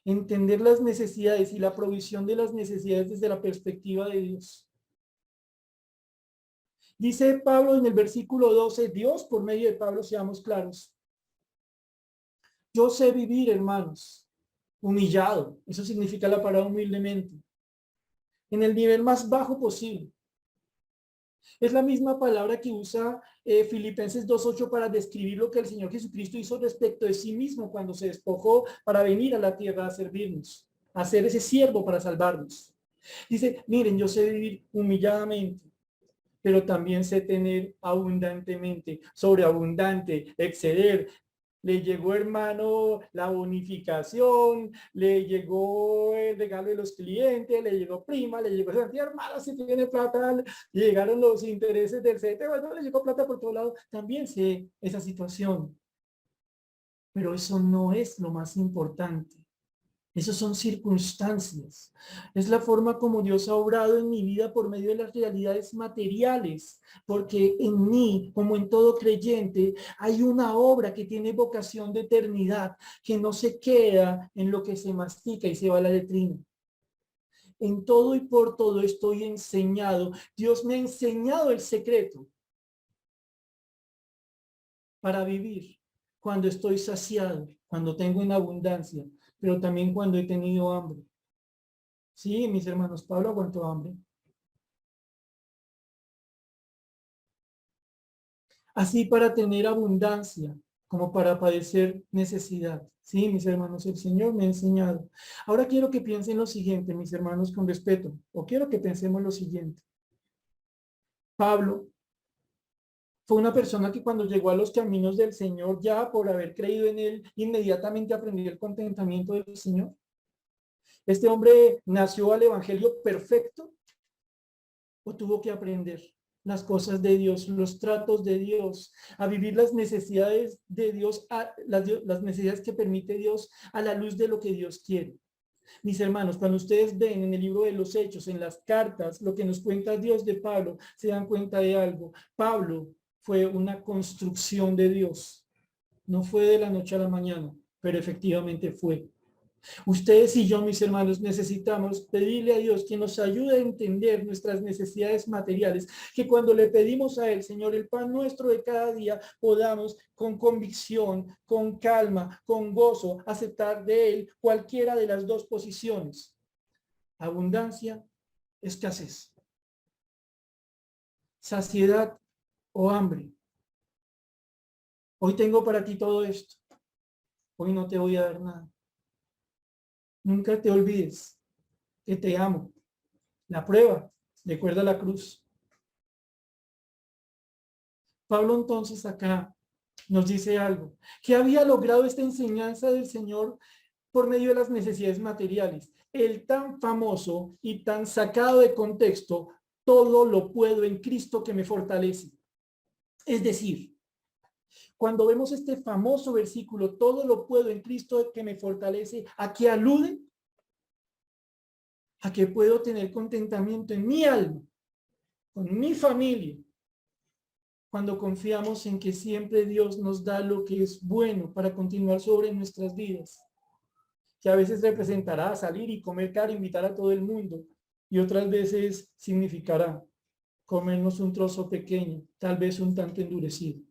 Entender las necesidades y la provisión de las necesidades desde la perspectiva de Dios. Dice Pablo en el versículo 12, Dios por medio de Pablo, seamos claros. Yo sé vivir, hermanos, humillado. Eso significa la palabra humildemente. En el nivel más bajo posible. Es la misma palabra que usa Filipenses 2:8 para describir lo que el Señor Jesucristo hizo respecto de sí mismo cuando se despojó para venir a la tierra a servirnos, a ser ese siervo para salvarnos. Dice, miren, yo sé vivir humilladamente, pero también sé tener abundantemente, sobreabundante, exceder. Le llegó, hermano, la bonificación, le llegó el regalo de los clientes, le llegó prima, le llegó hermano, si tiene plata, llegaron los intereses del CETE, bueno, le llegó plata por todo lado. También sé esa situación, pero eso no es lo más importante. Esas son circunstancias. Es la forma como Dios ha obrado en mi vida por medio de las realidades materiales, porque en mí, como en todo creyente, hay una obra que tiene vocación de eternidad, que no se queda en lo que se mastica y se va a la letrina. En todo y por todo estoy enseñado. Dios me ha enseñado el secreto para vivir cuando estoy saciado, cuando tengo en abundancia, pero también cuando he tenido hambre. Sí, mis hermanos, Pablo aguantó hambre. Así para tener abundancia, como para padecer necesidad. Sí, mis hermanos, el Señor me ha enseñado. Ahora quiero que piensen lo siguiente, mis hermanos, con respeto. O quiero que pensemos lo siguiente. Pablo fue una persona que cuando llegó a los caminos del Señor, ya por haber creído en Él, inmediatamente aprendió el contentamiento del Señor. Este hombre nació al Evangelio perfecto o tuvo que aprender las cosas de Dios, los tratos de Dios, a vivir las necesidades de Dios, las necesidades que permite Dios a la luz de lo que Dios quiere. Mis hermanos, cuando ustedes ven en el libro de los Hechos, en las cartas, lo que nos cuenta Dios de Pablo, se dan cuenta de algo. Pablo fue una construcción de Dios. No fue de la noche a la mañana, pero efectivamente fue. Ustedes y yo, mis hermanos, necesitamos pedirle a Dios que nos ayude a entender nuestras necesidades materiales, que cuando le pedimos a Él, Señor, el pan nuestro de cada día, podamos con convicción, con calma, con gozo, aceptar de Él cualquiera de las dos posiciones, abundancia, escasez, saciedad o hambre. Hoy tengo para ti todo esto, hoy no te voy a dar nada. Nunca te olvides que te amo. La prueba, recuerda la cruz. Pablo entonces acá nos dice algo, que había logrado esta enseñanza del Señor por medio de las necesidades materiales. El tan famoso y tan sacado de contexto, todo lo puedo en Cristo que me fortalece. Es decir, cuando vemos este famoso versículo, todo lo puedo en Cristo que me fortalece, ¿a qué alude? A que puedo tener contentamiento en mi alma, con mi familia, cuando confiamos en que siempre Dios nos da lo que es bueno para continuar sobre nuestras vidas, que a veces representará salir y comer caro, invitar a todo el mundo, y otras veces significará comernos un trozo pequeño, tal vez un tanto endurecido.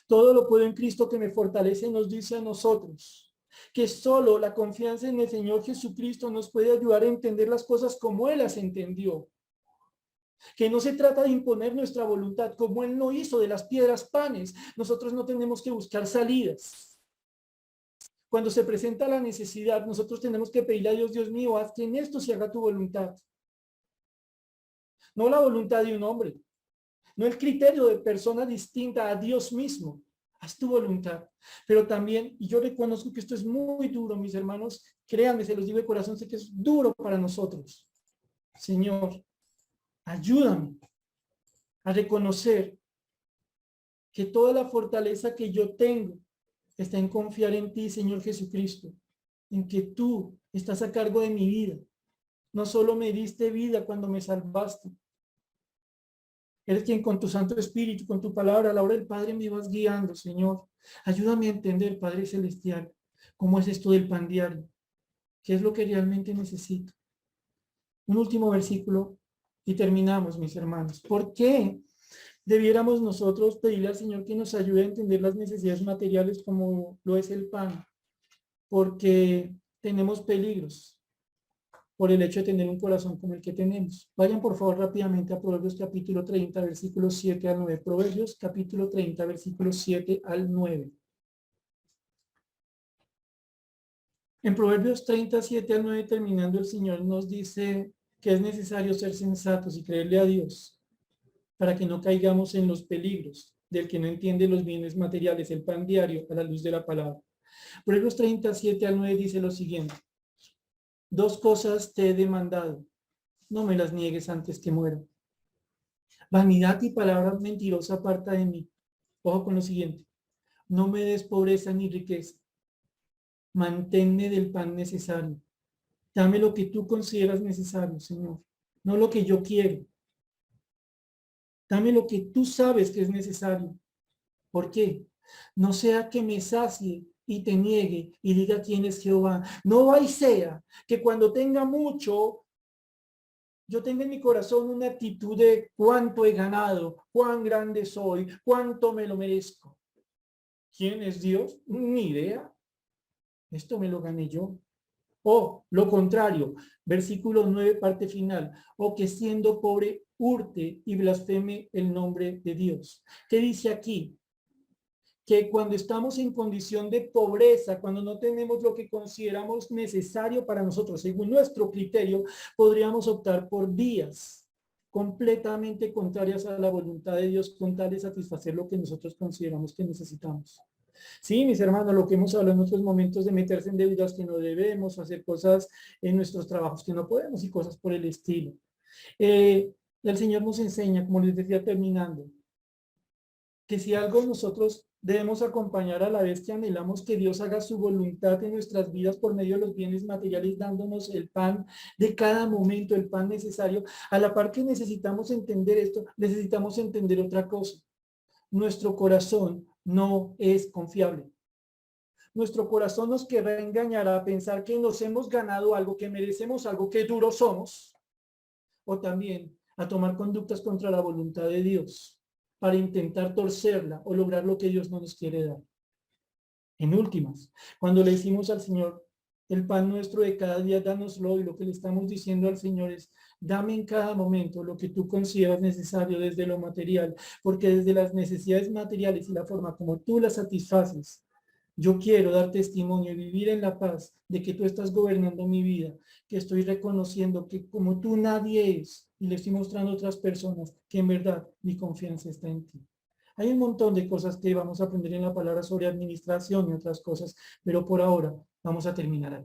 Todo lo puedo en Cristo que me fortalece, nos dice a nosotros que solo la confianza en el Señor Jesucristo nos puede ayudar a entender las cosas como Él las entendió. Que no se trata de imponer nuestra voluntad, como Él no hizo de las piedras panes. Nosotros no tenemos que buscar salidas. Cuando se presenta la necesidad, nosotros tenemos que pedirle a Dios, Dios mío, haz que en esto se haga tu voluntad. No la voluntad de un hombre, no el criterio de persona distinta a Dios mismo. Haz tu voluntad. Pero también, y yo reconozco que esto es muy duro, mis hermanos, créanme, se los digo de corazón, sé que es duro para nosotros. Señor, ayúdame a reconocer que toda la fortaleza que yo tengo está en confiar en ti, Señor Jesucristo, en que tú estás a cargo de mi vida. No solo me diste vida cuando me salvaste. Eres quien con tu Santo Espíritu, con tu palabra, a la hora del Padre me vas guiando, Señor. Ayúdame a entender, Padre Celestial, cómo es esto del pan diario. ¿Qué es lo que realmente necesito? Un último versículo Y terminamos, mis hermanos. ¿Por qué debiéramos nosotros pedirle al Señor que nos ayude a entender las necesidades materiales como lo es el pan? Porque tenemos peligros por el hecho de tener un corazón como el que tenemos. Vayan por favor rápidamente a Proverbios capítulo 30, versículos 7 al 9. Proverbios capítulo 30, versículos 7 al 9. En Proverbios 37 al 9, terminando, el Señor nos dice que es necesario ser sensatos y creerle a Dios para que no caigamos en los peligros del que no entiende los bienes materiales, el pan diario a la luz de la palabra. Proverbios 37 al 9 dice lo siguiente: dos cosas te he demandado, no me las niegues antes que muera. Vanidad y palabra mentirosa aparta de mí. Ojo con lo siguiente: no me des pobreza ni riqueza. Manténme del pan necesario. Dame lo que tú consideras necesario, Señor, no lo que yo quiero. Dame lo que tú sabes que es necesario. ¿Por qué? No sea que me sacie y te niegue y diga quién es Jehová. No va y sea que cuando tenga mucho, yo tenga en mi corazón una actitud de cuánto he ganado, cuán grande soy, cuánto me lo merezco. ¿Quién es Dios? Ni idea. Esto me lo gané yo. O lo contrario, versículo 9, parte final, o que siendo pobre hurte y blasfeme el nombre de Dios. ¿Qué dice aquí? Que cuando estamos en condición de pobreza, cuando no tenemos lo que consideramos necesario para nosotros, según nuestro criterio, podríamos optar por vías completamente contrarias a la voluntad de Dios con tal de satisfacer lo que nosotros consideramos que necesitamos. Sí, mis hermanos, lo que hemos hablado en otros momentos de meterse en deudas que no debemos, hacer cosas en nuestros trabajos que no podemos y cosas por el estilo. El Señor nos enseña, como les decía terminando, que si algo nosotros debemos acompañar a la vez que anhelamos que Dios haga su voluntad en nuestras vidas por medio de los bienes materiales, dándonos el pan de cada momento, el pan necesario. A la par que necesitamos entender esto, necesitamos entender otra cosa. Nuestro corazón no es confiable. Nuestro corazón nos querrá engañar a pensar que nos hemos ganado algo, que merecemos algo, que duros somos, o también a tomar conductas contra la voluntad de Dios para intentar torcerla o lograr lo que Dios no nos quiere dar. En últimas, cuando le decimos al Señor, el pan nuestro de cada día, dánoslo, y lo que le estamos diciendo al Señor es, dame en cada momento lo que tú consideras necesario desde lo material, porque desde las necesidades materiales y la forma como tú las satisfaces, yo quiero dar testimonio y vivir en la paz de que tú estás gobernando mi vida, que estoy reconociendo que como tú nadie es, y le estoy mostrando a otras personas que en verdad mi confianza está en ti. Hay un montón de cosas que vamos a aprender en la palabra sobre administración y otras cosas, pero por ahora vamos a terminar ahí.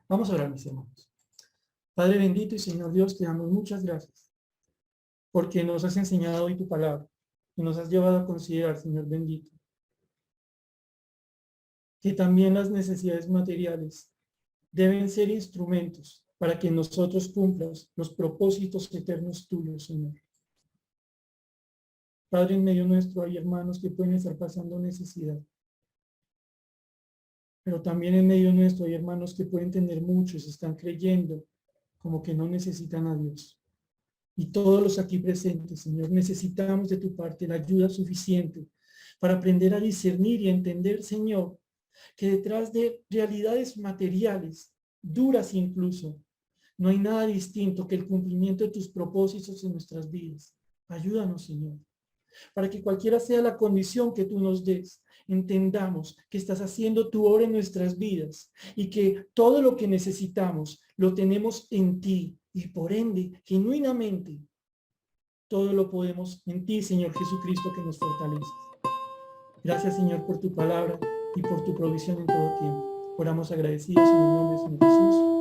Vamos a orar, mis hermanos. Padre bendito y Señor Dios, te damos muchas gracias porque nos has enseñado hoy tu palabra y nos has llevado a considerar, Señor bendito, que también las necesidades materiales deben ser instrumentos para que nosotros cumplamos los propósitos eternos tuyos, Señor. Padre, en medio nuestro hay hermanos que pueden estar pasando necesidad, pero también en medio nuestro hay hermanos que pueden tener muchos, están creyendo como que no necesitan a Dios. Y todos los aquí presentes, Señor, necesitamos de tu parte la ayuda suficiente para aprender a discernir y a entender, Señor, que detrás de realidades materiales, duras incluso, no hay nada distinto que el cumplimiento de tus propósitos en nuestras vidas. Ayúdanos, Señor, para que cualquiera sea la condición que tú nos des, entendamos que estás haciendo tu obra en nuestras vidas y que todo lo que necesitamos lo tenemos en ti y por ende, genuinamente, todo lo podemos en ti, Señor Jesucristo, que nos fortalece. Gracias, Señor, por tu palabra y por tu provisión en todo tiempo. Oramos agradecidos en el nombre de Señor Jesús.